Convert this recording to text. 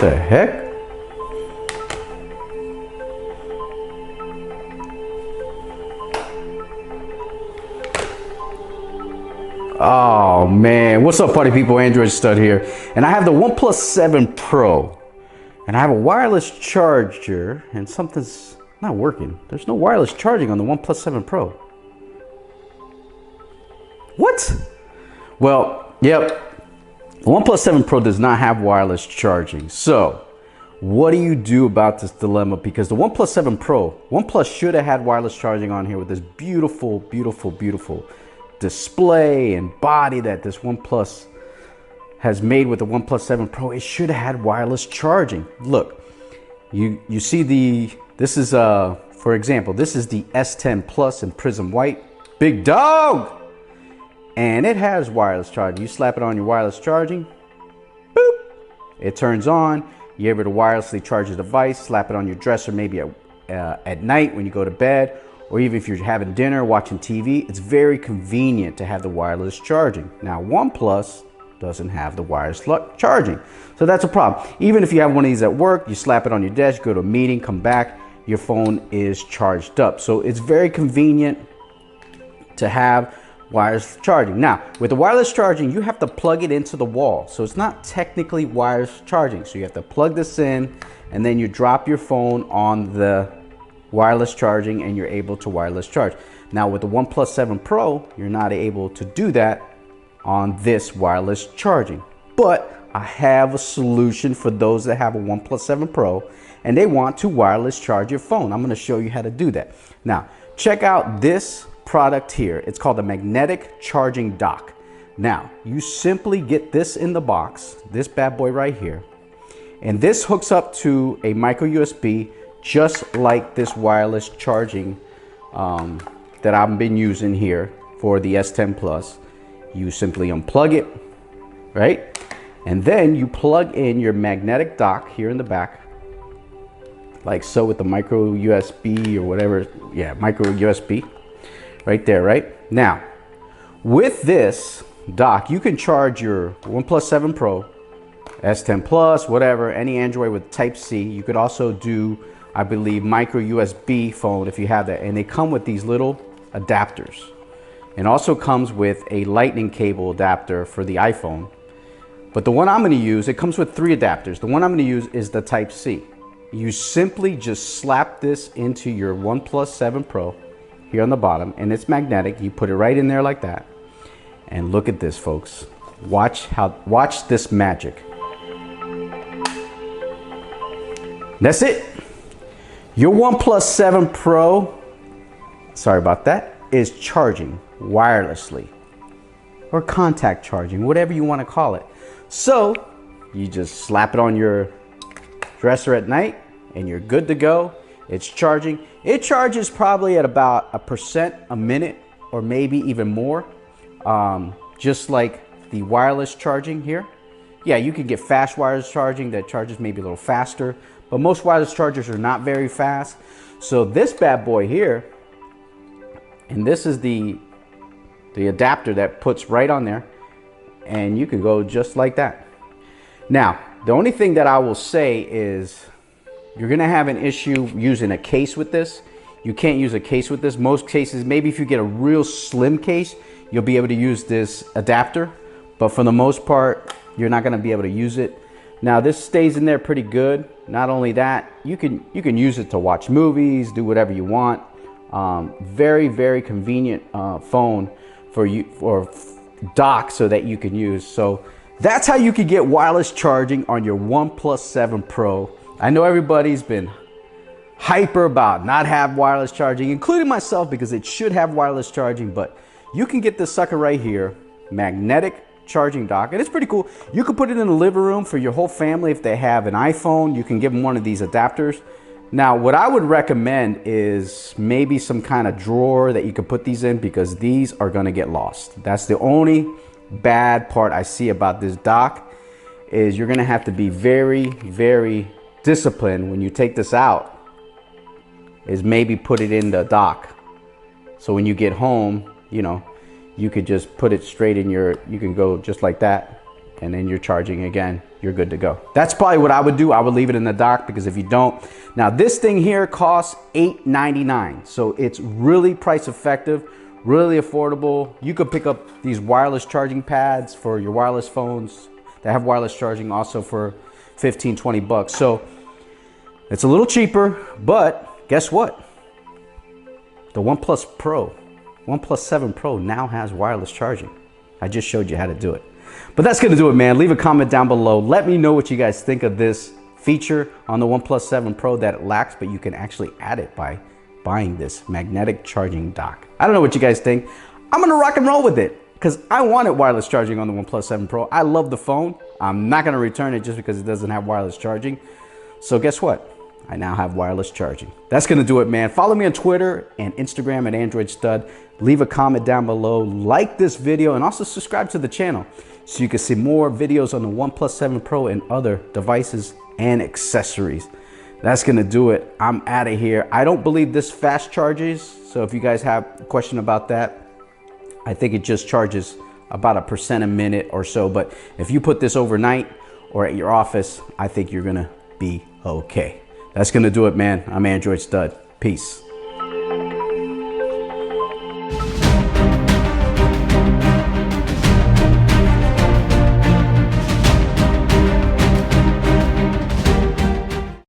The heck? Oh man, what's up party people, Android Stud here. And I have the OnePlus 7 Pro. And I have a wireless charger and something's not working. There's no wireless charging on the OnePlus 7 Pro. What? Well, yep. The OnePlus 7 Pro does not have wireless charging. So, what do you do about this dilemma? Because the OnePlus 7 Pro, OnePlus should have had wireless charging on here with this beautiful, beautiful, beautiful display and body that this OnePlus has made with the OnePlus 7 Pro. It should have had wireless charging. Look, you see this is for example, this is the S10 Plus in Prism White. Big dog! And it has wireless charging. You slap it on your wireless charging, boop, it turns on. You're able to wirelessly charge the device, slap it on your dresser maybe at night when you go to bed, or even if you're having dinner, watching TV. It's very convenient to have the wireless charging. Now, OnePlus doesn't have the wireless charging, so that's a problem. Even if you have one of these at work, you slap it on your desk, go to a meeting, come back, your phone is charged up. So it's very convenient to have wireless charging. Now, with the wireless charging, you have to plug it into the wall. So it's not technically wireless charging. So you have to plug this in and then you drop your phone on the wireless charging and you're able to wireless charge. Now with the OnePlus 7 Pro, you're not able to do that on this wireless charging. But I have a solution for those that have a OnePlus 7 Pro and they want to wireless charge your phone. I'm going to show you how to do that. Now, check out this product here. It's called a magnetic charging dock. Now, you simply get this in the box, this bad boy right here, and this hooks up to a micro USB just like this wireless charging that I've been using here for the S10 Plus. You simply unplug it, right? And then you plug in your magnetic dock here in the back, like so, with the micro USB or whatever. Yeah, micro USB right there, right? Now, with this dock, you can charge your OnePlus 7 Pro, S10 Plus, whatever, any Android with Type-C. You could also do, I believe, micro USB phone if you have that. And they come with these little adapters. And also comes with a lightning cable adapter for the iPhone. But the one I'm going to use, it comes with 3 adapters. The one I'm going to use is the Type-C. You simply just slap this into your OnePlus 7 Pro here on the bottom, and it's magnetic. You put it right in there like that. And look at this, folks. Watch this magic. That's it. Your OnePlus 7 Pro, sorry about that, is charging wirelessly or contact charging, whatever you want to call it. So you just slap it on your dresser at night and you're good to go. It's charging. It charges probably at about 1% a minute or maybe even more, just like the wireless charging here. Yeah, you can get fast wireless charging that charges maybe a little faster, but most wireless chargers are not very fast. So this bad boy here, and this is the adapter that puts right on there, and you can go just like that. Now, the only thing that I will say is you're gonna have an issue using a case with this. You can't use a case with this. Most cases, maybe if you get a real slim case, you'll be able to use this adapter, but for the most part, you're not gonna be able to use it. Now this stays in there pretty good. Not only that, you can use it to watch movies, do whatever you want. Very, very convenient phone for dock so that you can use. So that's how you can get wireless charging on your OnePlus 7 Pro. I know everybody's been hyper about not have wireless charging, including myself, because it should have wireless charging, but you can get this sucker right here, magnetic charging dock, and it's pretty cool. You can put it in the living room for your whole family. If they have an iPhone, you can give them one of these adapters. Now, what I would recommend is maybe some kind of drawer that you can put these in, because these are going to get lost. That's the only bad part I see about this dock, is you're going to have to be very, very disciplined when you take this out, is maybe put it in the dock. So when you get home, you know, you could just put it straight in your, you can go just like that and then you're charging again, you're good to go. That's probably what I would do. I would leave it in the dock, because if you don't, now this thing here costs $8.99. So it's really price effective, really affordable. You could pick up these wireless charging pads for your wireless phones that have wireless charging also for 15, 20 bucks. So it's a little cheaper, but guess what? The OnePlus 7 Pro now has wireless charging. I just showed you how to do it. But that's gonna do it, man. Leave a comment down below. Let me know what you guys think of this feature on the OnePlus 7 Pro that it lacks, but you can actually add it by buying this magnetic charging dock. I don't know what you guys think. I'm gonna rock and roll with it because I wanted wireless charging on the OnePlus 7 Pro. I love the phone. I'm not gonna return it just because it doesn't have wireless charging. So guess what? I now have wireless charging. That's gonna do it, man. Follow me on Twitter and Instagram at Android Stud. Leave a comment down below, like this video, and also subscribe to the channel so you can see more videos on the OnePlus 7 Pro and other devices and accessories. That's gonna do it. I'm out of here. I don't believe this fast charges, so if you guys have a question about that, I think it just charges about 1% a minute or so, but if you put this overnight or at your office, I think you're gonna be okay. That's gonna do it, man. I'm Android Stud. Peace.